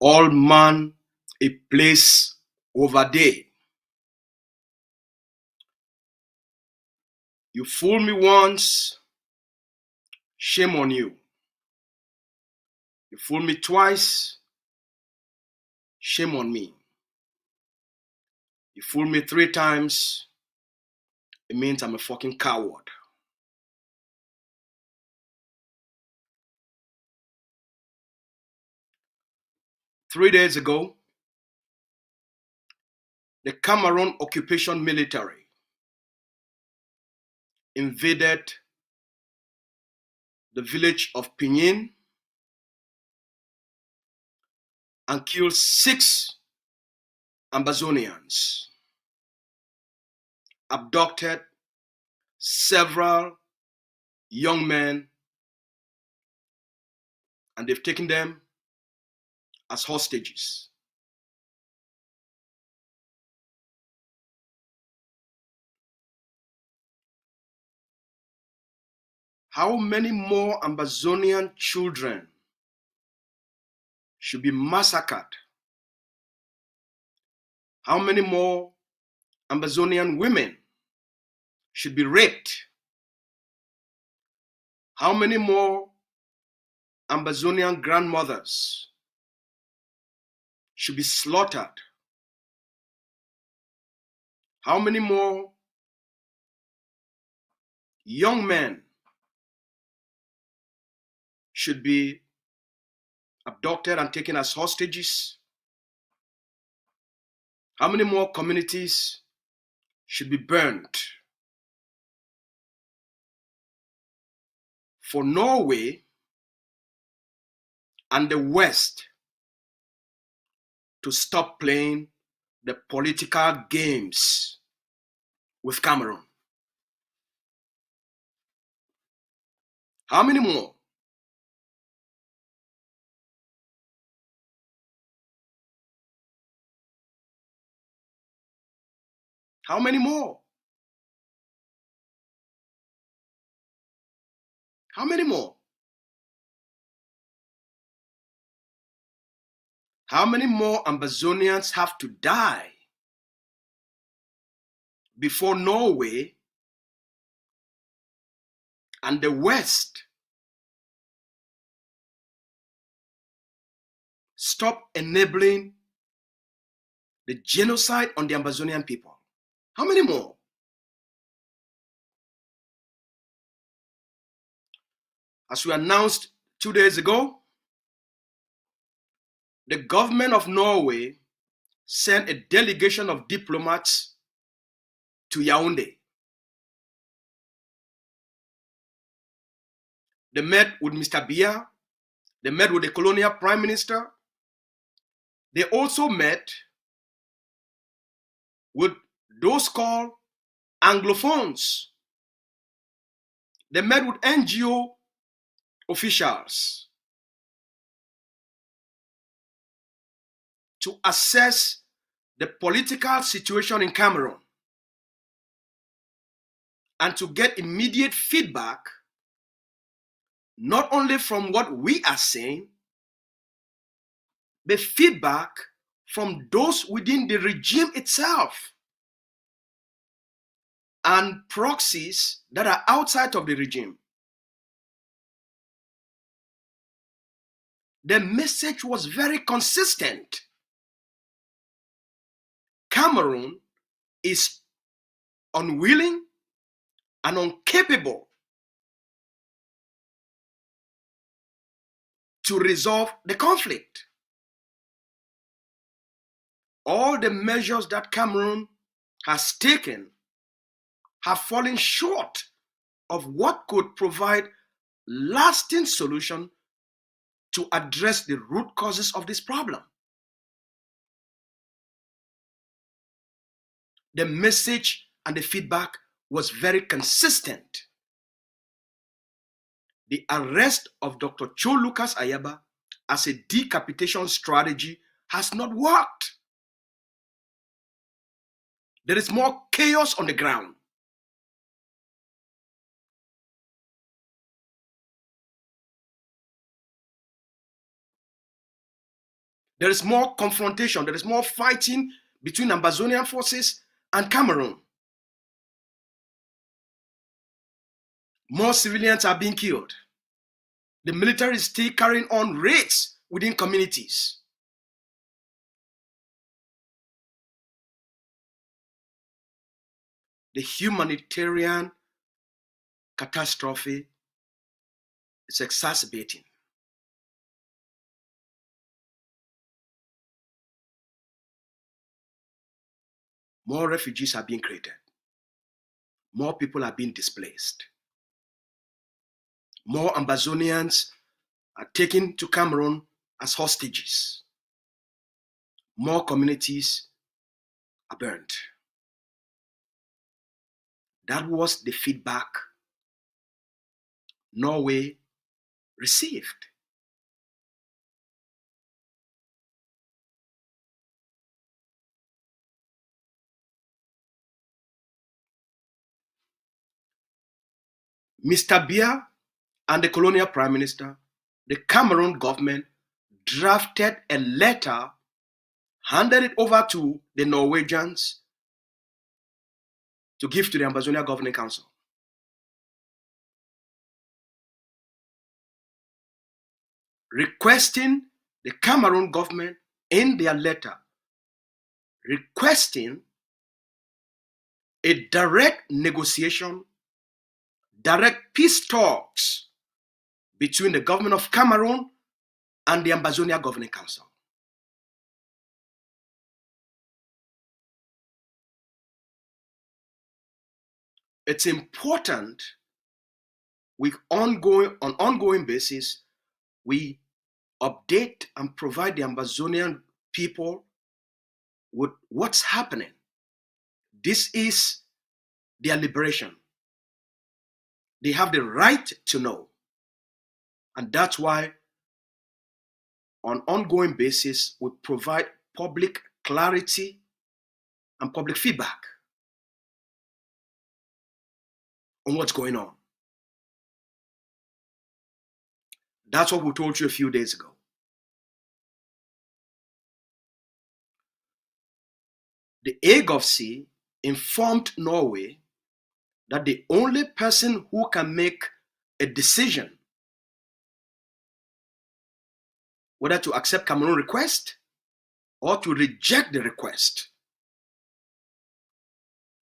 all man a place over there. You fool me once, shame on you. You fool me twice, shame on me. You fool me 3 times, it means I'm a fucking coward. Three days ago, the Cameroon occupation military invaded the village of Pinin and killed 6 Ambazonians, abducted several young men, and they've taken them as hostages. How many more Ambazonian children should be massacred? How many more Ambazonian women should be raped? How many more Ambazonian grandmothers should be slaughtered? How many more young men should be abducted and taken as hostages? How many more communities should be burned? For Norway and the West to stop playing the political games with Cameroon. How many more? How many more? How many more? How many more Ambazonians have to die before Norway and the West stop enabling the genocide on the Ambazonian people? How many more? As we announced 2 days ago, the government of Norway sent a delegation of diplomats to Yaoundé. They met with Mr. Biya. They met with the colonial prime minister. They also met with those called Anglophones. They met with NGO officials to assess the political situation in Cameroon and to get immediate feedback, not only from what we are saying, but feedback from those within the regime itself and proxies that are outside of the regime. The message was very consistent. Cameroon is unwilling and incapable to resolve the conflict. All the measures that Cameroon has taken have fallen short of what could provide lasting solution to address the root causes of this problem. The message and the feedback was very consistent. The arrest of Dr. Cho Lucas Ayaba as a decapitation strategy has not worked. There is more chaos on the ground. There is more confrontation. There is more fighting between Ambazonian forces and Cameroon. More civilians are being killed. The military is still carrying on raids within communities. The humanitarian catastrophe is exacerbating. More refugees are being created. More people are being displaced. More Ambazonians are taken to Cameroon as hostages. More communities are burnt. That was the feedback Norway received. Mr. Biya and the colonial prime minister, the Cameroon government drafted a letter, handed it over to the Norwegians to give to the Ambazonia Governing Council. Requesting the Cameroon government in their letter, requesting a direct negotiation, direct peace talks between the government of Cameroon and the Ambazonia Governing Council. It's important on ongoing basis, we update and provide the Ambazonian people with what's happening. This is their liberation. They have the right to know. And that's why on ongoing basis, we provide public clarity and public feedback on what's going on. That's what we told you a few days ago. The AGOVC informed Norway that the only person who can make a decision whether to accept Cameroon request or to reject the request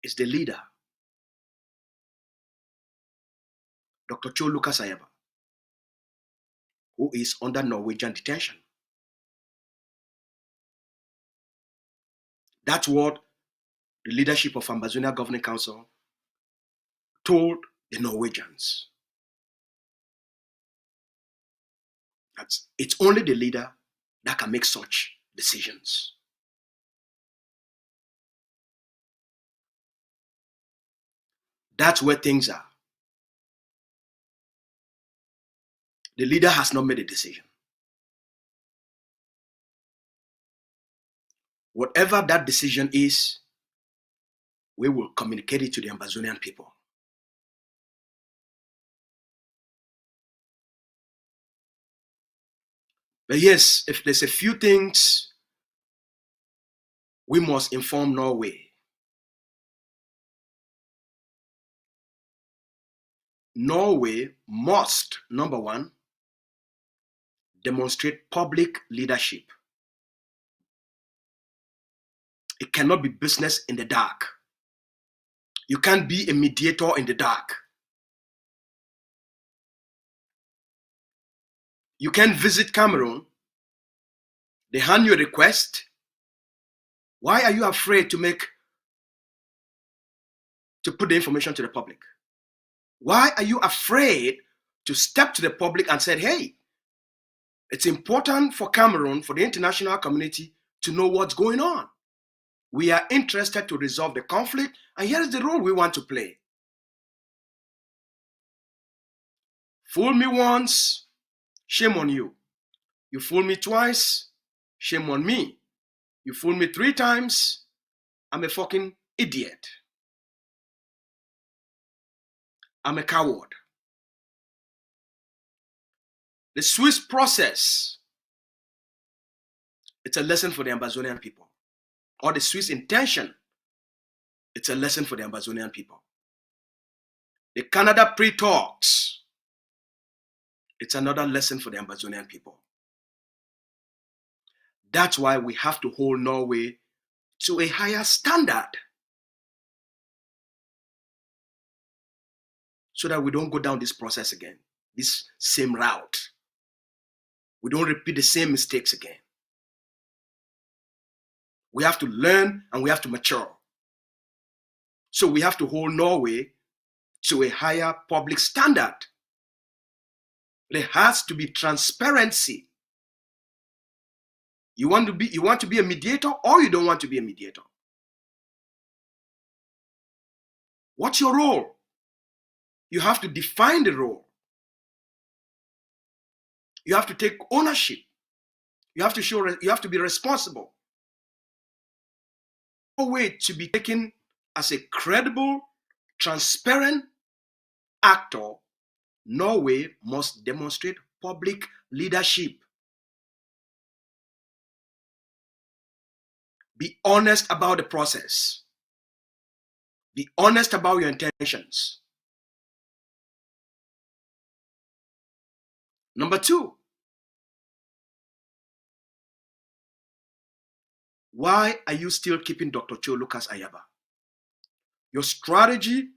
is the leader, Dr. Cho Lucas Ayaba, who is under Norwegian detention. That's what the leadership of Ambazonia Governing Council told the Norwegians. It's only the leader that can make such decisions. That's where things are. The leader has not made a decision. Whatever that decision is, we will communicate it to the Ambazonian people. But yes, if there's a few things we must inform Norway. Norway must, number one, demonstrate public leadership. It cannot be business in the dark. You can't be a mediator in the dark. You can visit Cameroon. They hand you a request. Why are you afraid to put the information to the public? Why are you afraid to step to the public and say, hey, it's important for Cameroon, for the international community to know what's going on. We are interested to resolve the conflict, and here's the role we want to play. Fool me once, shame on you. You fool me twice, shame on me. You fool me 3 times, I'm a fucking idiot. I'm a coward. The Swiss process It's a lesson for the Ambazonian people. Or the Swiss intention, it's a lesson for the Ambazonian people. The Canada pre-talks, it's another lesson for the Ambazonian people. That's why we have to hold Norway to a higher standard so that we don't go down this process again, this same route. We don't repeat the same mistakes again. We have to learn and we have to mature. So we have to hold Norway to a higher public standard. There has to be transparency. You want to be a mediator or you don't want to be a mediator? What's your role? You have to define the role. You have to take ownership. You have to be responsible. No way to be taken as a credible, transparent actor. Norway must demonstrate public leadership. Be honest about the process. Be honest about your intentions. Number 2, why are you still keeping Dr. Cho Lucas Ayaba? Your strategy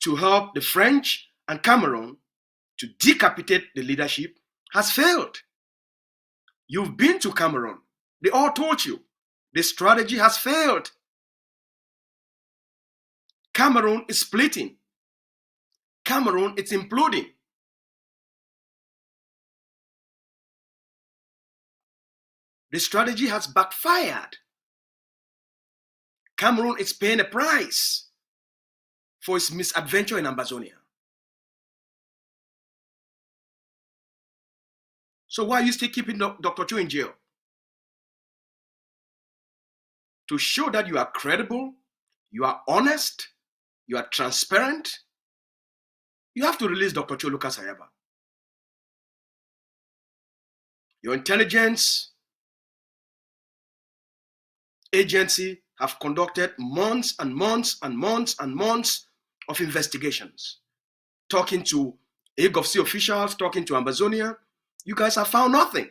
to help the French and Cameroon to decapitate the leadership has failed. You've been to Cameroon. They all told you the strategy has failed. Cameroon is splitting. Cameroon is imploding. The strategy has backfired. Cameroon is paying a price for its misadventure in Ambazonia. So why are you still keeping Dr. Cho in jail? To show that you are credible, you are honest, you are transparent, you have to release Dr. Cho Lucas Ayaba. Your intelligence agency have conducted months and months and months and months of investigations, talking to AGOVC officials, talking to Ambazonia. You guys have found nothing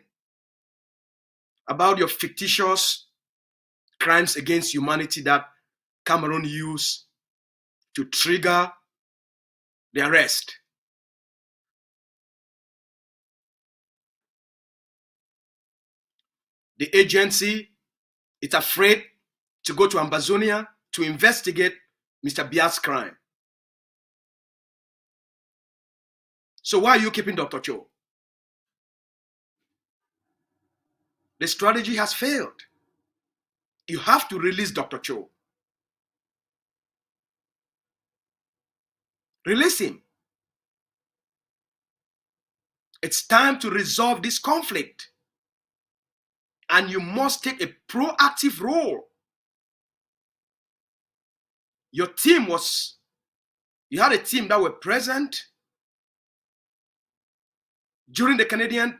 about your fictitious crimes against humanity that Cameroon used to trigger the arrest. The agency is afraid to go to Ambazonia to investigate Mr. Bia's crime. So why are you keeping Dr. Cho? The strategy has failed. You have to release Dr. Cho. Release him. It's time to resolve this conflict. And you must take a proactive role. You had a team that were present during the Canadian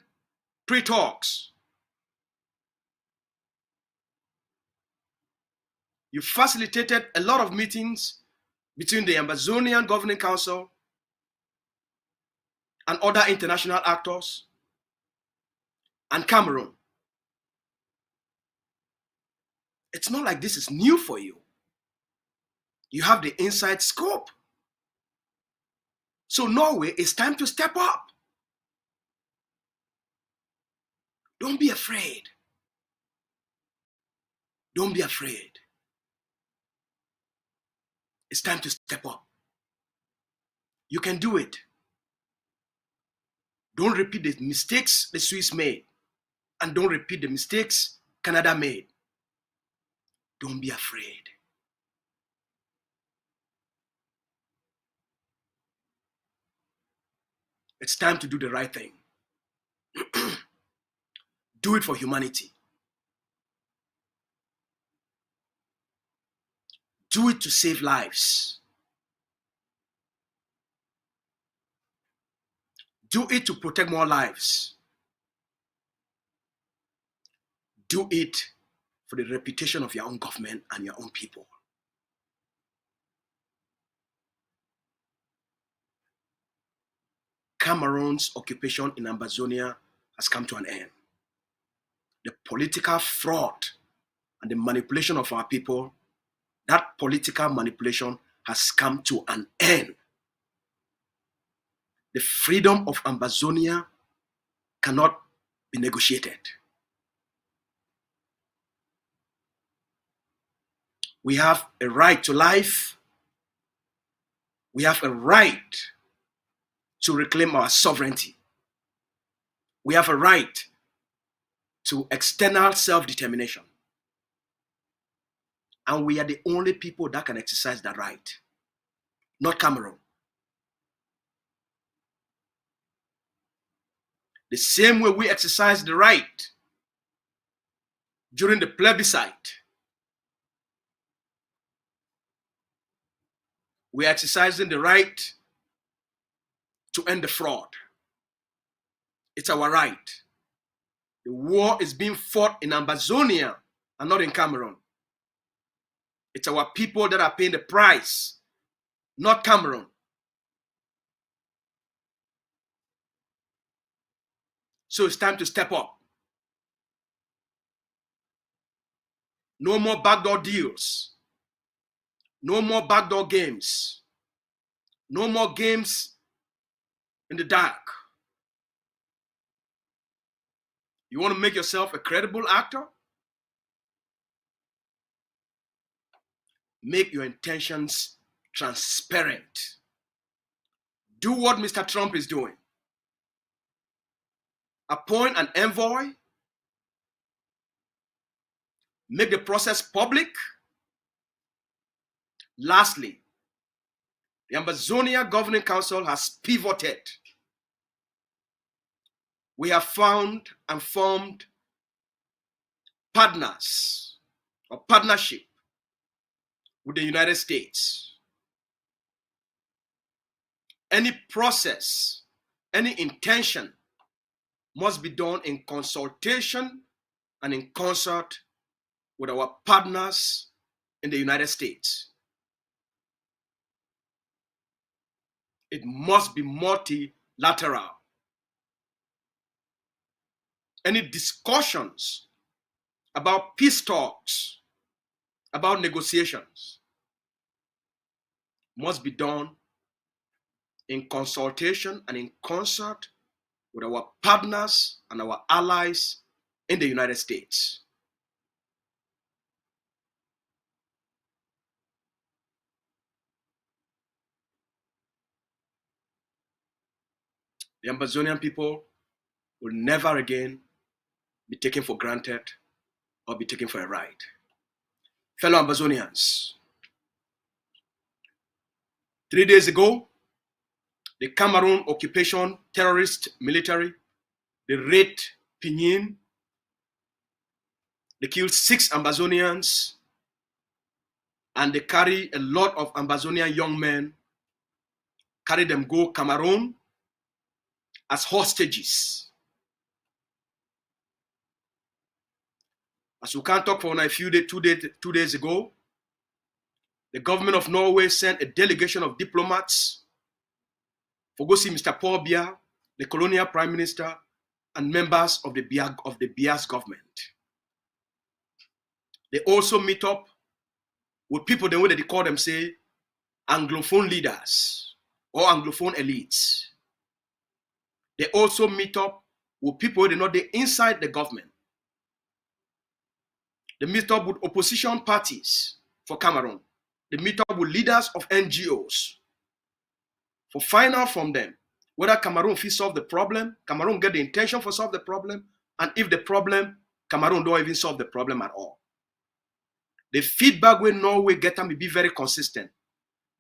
pre-talks. You facilitated a lot of meetings between the Ambazonian Governing Council and other international actors and Cameroon. It's not like this is new for you. You have the inside scope. So Norway, it's time to step up. Don't be afraid. Don't be afraid. It's time to step up. You can do it. Don't repeat the mistakes the Swiss made. And don't repeat the mistakes Canada made. Don't be afraid. It's time to do the right thing. Do it for humanity. Do it to save lives. Do it to protect more lives. do it for the reputation of your own government and your own people. Cameroon's occupation in Ambazonia has come to an end. The political fraud and the manipulation of our people, that political manipulation has come to an end. The freedom of Ambazonia cannot be negotiated. We have a right to life. We have a right to reclaim our sovereignty. We have a right to external self-determination. And we are the only people that can exercise that right, not Cameroon. The same way we exercise the right during the plebiscite, we are exercising the right to end the fraud. It's our right. The war is being fought in Ambazonia and not in Cameroon. It's our people that are paying the price, not Cameroon. So it's time to step up. No more backdoor deals. No more backdoor games. No more games in the dark. You want to make yourself a credible actor? Make your intentions transparent. Do what Mr. Trump is doing. Appoint an envoy. Make the process public. Lastly, the Ambazonia Governing Council has pivoted. We have found and formed partners or partnership with the United States. Any process, any intention must be done in consultation and in concert with our partners in the United States. It must be multilateral. Any discussions about peace talks, about negotiations, must be done in consultation and in concert with our partners and our allies in the United States. The Ambazonian people will never again be taken for granted or be taken for a ride. Fellow Ambazonians, 3 days ago, the Cameroon occupation terrorist military, they raided Pinin. They killed 6 Ambazonians, and they carry a lot of Ambazonian young men, carry them go Cameroon as hostages. As we can't talk for a few days, 2 days ago, the government of Norway sent a delegation of diplomats for go see Mr. Paul Biya, the colonial prime minister, and members of the Biya's government. They also meet up with people the way that they call them, say, Anglophone leaders or Anglophone elites. They also meet up with people they know they're inside the government. They meet up with opposition parties for Cameroon. They meet up with leaders of NGOs for find out from them whether Cameroon will solve the problem, Cameroon get the intention for solve the problem, and if the problem, Cameroon don't even solve the problem at all. The feedback when Norway get them will be very consistent.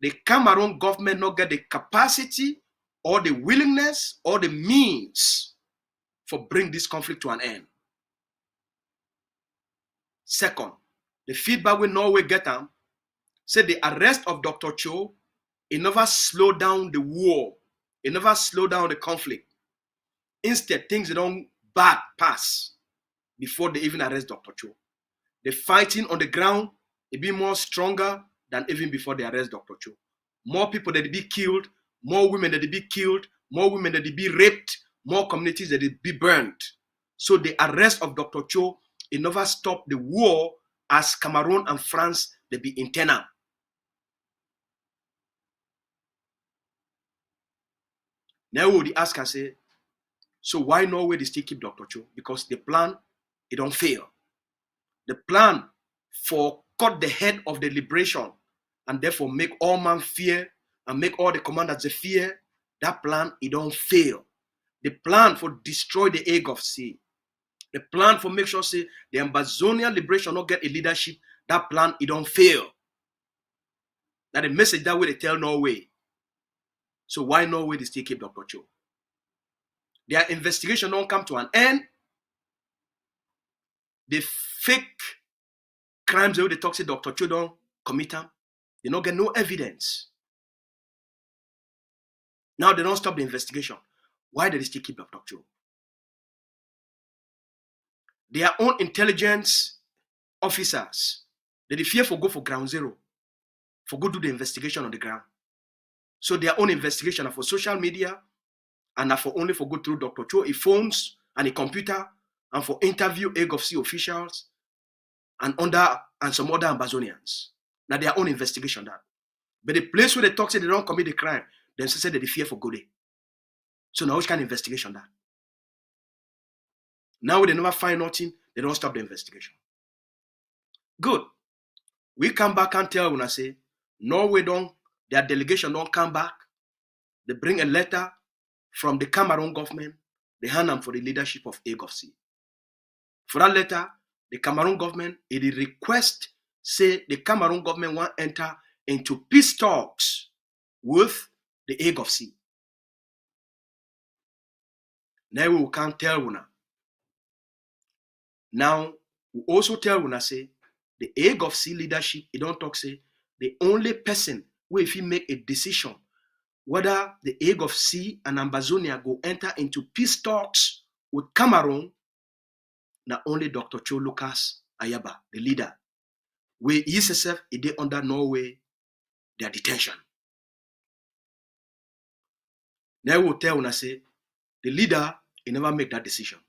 The Cameroon government not get the capacity or the willingness or the means for bring this conflict to an end. Second, the feedback when Norway get them said the arrest of Dr. Cho, it never slowed down the war. It never slowed down the conflict. Instead, things don't bad pass. before they even arrest Dr. Cho. The fighting on the ground, it be more stronger than even before they arrest Dr. Cho. More people that they be killed, more women that they be killed, more women that they be raped, more communities that they be burned. So the arrest of Dr. Cho, it never stopped the war as Cameroon and France, they be internal. Now we would ask and say, so why Norway they still keep Dr. Cho? Because the plan, it don't fail. The plan for cut the head of the liberation and therefore make all men fear and make all the commanders fear, that plan, it don't fail. The plan for destroy the egg of sea, the plan for make sure say the Ambazonia liberation not get a leadership, that plan, it don't fail. That the message that way they tell Norway. So why Norway they still keep Dr. Cho? Their investigation don't come to an end. The fake crimes that they talk say Dr. Cho don't commit them, they don't get no evidence. Now they don't stop the investigation. Why did they still keep Dr. Cho? Their own intelligence officers, they fear for go for ground zero, for go do the investigation on the ground. So their own investigation are for social media and are for only for go through Dr. Cho, a phones and a computer, and for interview egg of sea officials and some other Ambazonians. Now their own investigation that. But the place where they talk say they don't commit the crime, then say that they fear for go there. So now which kind of investigation that? Now when they never find nothing, they don't stop the investigation. Good. We come back and tell when I say Norway their delegation don't come back. They bring a letter from the Cameroon government. They hand them for the leadership of egg of sea. For that letter, the Cameroon government, it request say the Cameroon government want enter into peace talks with the egg of sea. Now we can tell una. Now we also tell una say the egg of sea leadership, it don't talk say the only person who if he make a decision whether the egg of sea and Ambazonia go enter into peace talks with Cameroon, not only Dr. Cho Lucas Ayaba, the leader, where he himself is under Norway, their detention. Now we will tell when I say the leader, he never make that decision.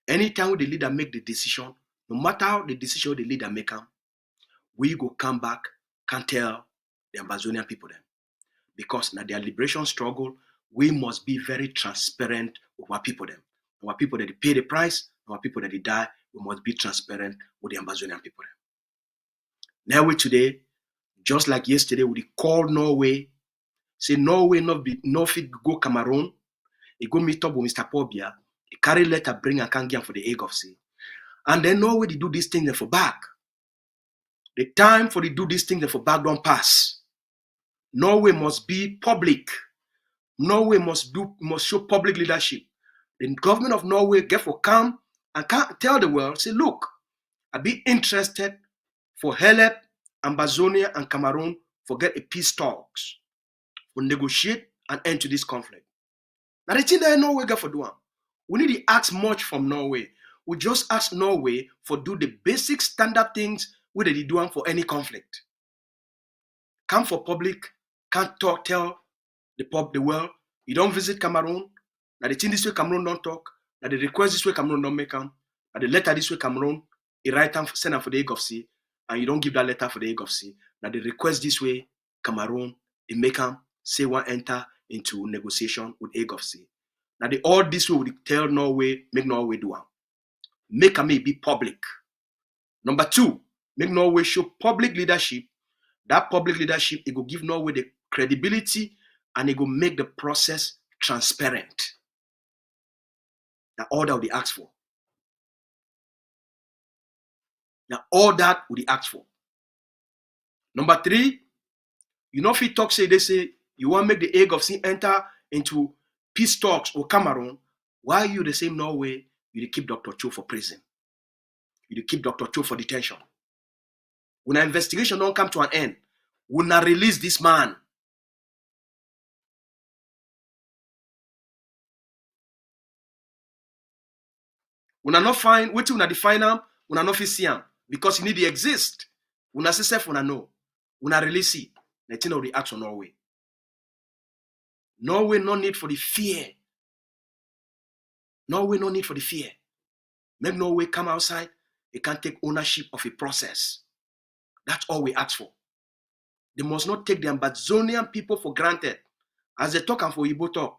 Anytime the leader make the decision, no matter how the decision the leader make them, we go come back, can tell the Ambazonian people them. Because now their liberation struggle, we must be very transparent with our people them. Our people that they pay the price, our people that they die, we must be transparent with the Ambazonian people them. Now we today, just like yesterday, we call Norway, say Norway not fit go Cameroon, he go meet up with Mr. Pobia, he carry letter bring and can get for the egg of sea. And then Norway they do this thing for back. The time for they do this thing for back don't pass. Norway must be public. Norway must show public leadership. The government of Norway get for come and can tell the world, say, look, I be interested for help Ambazonia and Cameroon for get a peace talks, for negotiate and end to this conflict. Now the thing that Norway get for doing, we need to ask much from Norway. We just ask Norway for do the basic standard things where they do for any conflict. Come for public, can't tell the world, you don't visit Cameroon, now the thing this way Cameroon don't talk, now the request this way Cameroon don't make them, now the letter this way Cameroon, he write them, send them for the egg of sea, and you don't give that letter for the egg of sea. Now the request this way Cameroon, he make them say one enter into negotiation with egg of sea. Now the all this way would tell Norway, make Norway do them. Make them be public. Number two, make Norway show public leadership. That public leadership, it will give Norway the credibility and it will make the process transparent. Now all that would be asked for. Now all that would be asked for. Number three, you know if you talk say they say you want to make the egg of sea enter into peace talks or Cameroon, why you the same Norway, you keep Dr. Cho for prison. You keep Dr. Cho for detention. When an investigation don't come to an end, will not release this man. Una not find, wetin una define am, una not fit see am, because e need to exist. Una say self una know. Una really see. The thing of the act on Norway. Norway no need for the fear. Norway no need for the fear. Make Norway come outside, they can take ownership of a process. That's all we ask for. They must not take the Ambazonian people for granted. As they talk and for Igbo talk.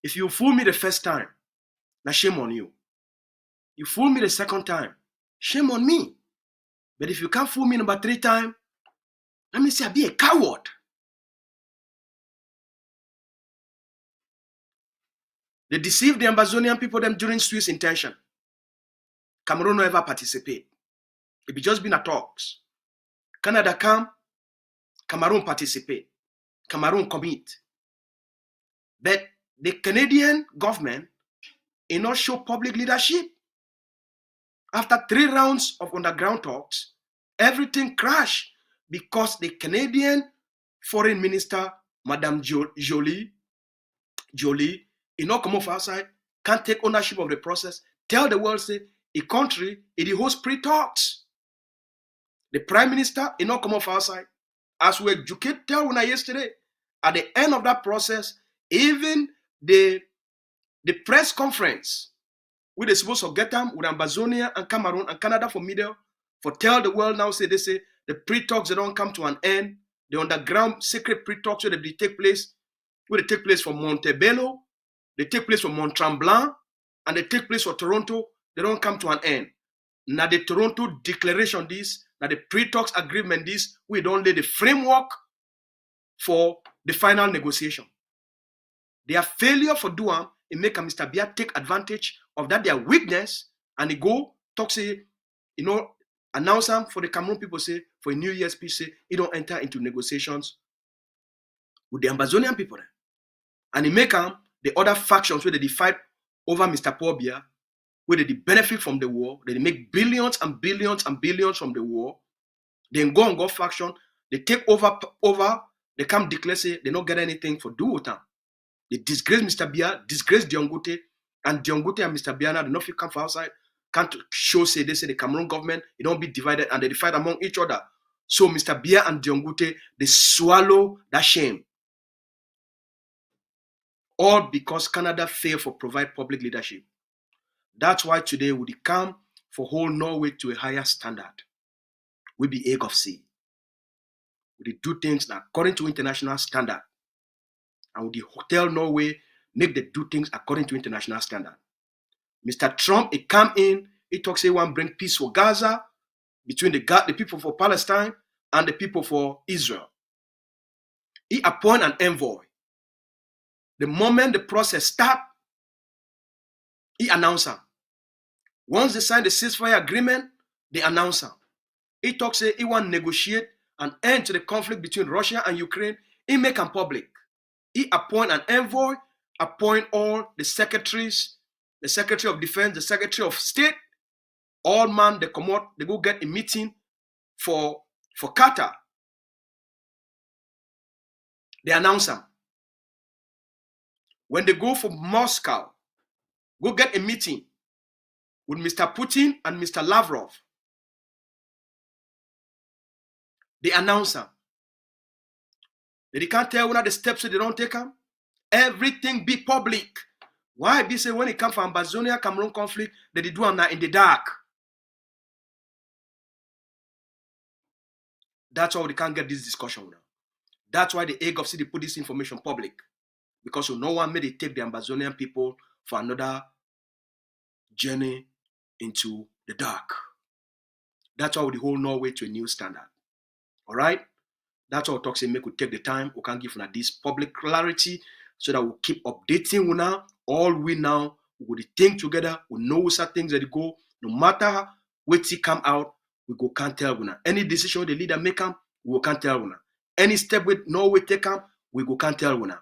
If you fool me the first time, now shame on you. You fool me the second time, shame on me. But if you can't fool me number 3 times, let me say I be a coward. They deceived the Ambazonian people them during Swiss intention. Cameroon never participate. It be just been a talks. Canada come, Cameroon participate. Cameroon commit. But the Canadian government did not show public leadership. After 3 rounds of underground talks, everything crashed because the Canadian Foreign Minister, Madame Jolie, not come off outside, can't take ownership of the process, tell the world, say, a country, it hosts pre-talks. The Prime Minister, not come off outside. As we educate, tell when yesterday, at the end of that process, even the press conference, we they supposed to get them with Ambazonia and Cameroon and Canada for middle, for tell the world now, they say, the pre-talks, they don't come to an end. The underground secret pre-talks where they take place from Montebello, they take place from Mont Tremblant, and they take place for Toronto, they don't come to an end. Now the Toronto declaration this, now the pre-talks agreement this, we don't lay the framework for the final negotiation. Their failure for doing it make Mr. Biya take advantage of that their weakness, and he go talk say, announce them for the Cameroon people say, for a New Year's peace say, he don't enter into negotiations with the Ambazonian people. And he make them the other factions where they fight over Mr. Paul Biya, where they benefit from the war, they make billions and billions and billions from the war. Then go and go faction, they take over, they come declare say they don't get anything for do with them. They disgrace Mr. Biya, disgrace Diongote, and Diongote and Mr. Biya now they not fit come for outside, can't show say they say the Cameroon government, it don't be divided and they fight among each other. So Mr. Biya and Diongote, they swallow that shame. All because Canada failed for provide public leadership. That's why today we come for hold Norway to a higher standard. We be egg of sea. We do things according to international standard. And we tell Norway, make them do things according to international standard. Mr. Trump, he come in, he talks, he want bring peace for Gaza, between the people for Palestine and the people for Israel. He appoint an envoy. The moment the process start, he announce him. Once they sign the ceasefire agreement, they announce him. He talks, he want to negotiate an end to the conflict between Russia and Ukraine. He make them public. He appoint an envoy, appoint all the secretaries, the Secretary of Defense, the Secretary of State, all man, they come out, they go get a meeting for Qatar. They announce them. When they go for Moscow, go get a meeting with Mr. Putin and Mr. Lavrov. They announce them. They can't tell when the steps so they don't take them. Everything be public. Why be say when it comes from Ambazonia, Cameroon conflict, they do them now in the dark. That's why we can't get this discussion now. That's why the egg of city put this information public. Because no one made it take the Ambazonian people for another journey into the dark. That's why we hold Norway to a new standard. All right? That's why we talk say make we take the time, we can give now this public clarity so that we'll keep updating now. All we now, we will think together, we know certain things that go, no matter what come out, we go can't tell now. Any decision the leader make them, we go can't tell now. Any step with Norway take them, we go can't tell now.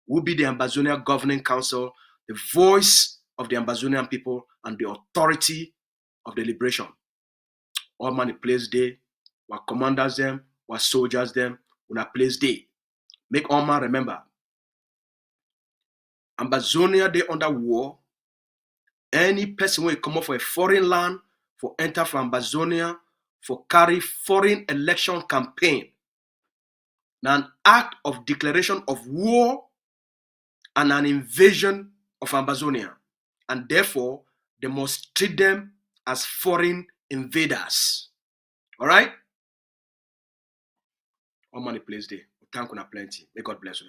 We'll be the Ambazonia Governing Council, the voice of the Ambazonian people and the authority of the liberation. All man place day, what commanders them, what soldiers them, when a place day. Make all man remember. Ambazonia they under war, Any person will come up for a foreign land, for enter from Ambazonia, for carry foreign election campaign. Now, an act of declaration of war and an invasion of Ambazonia. And therefore, they must treat them as foreign invaders. All right? All money place there. Thank you plenty. May God bless you.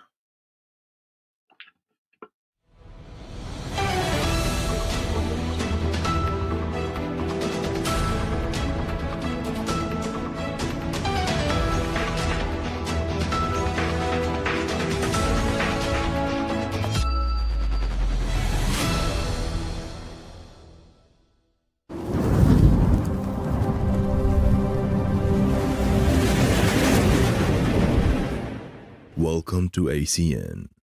Welcome to ACN.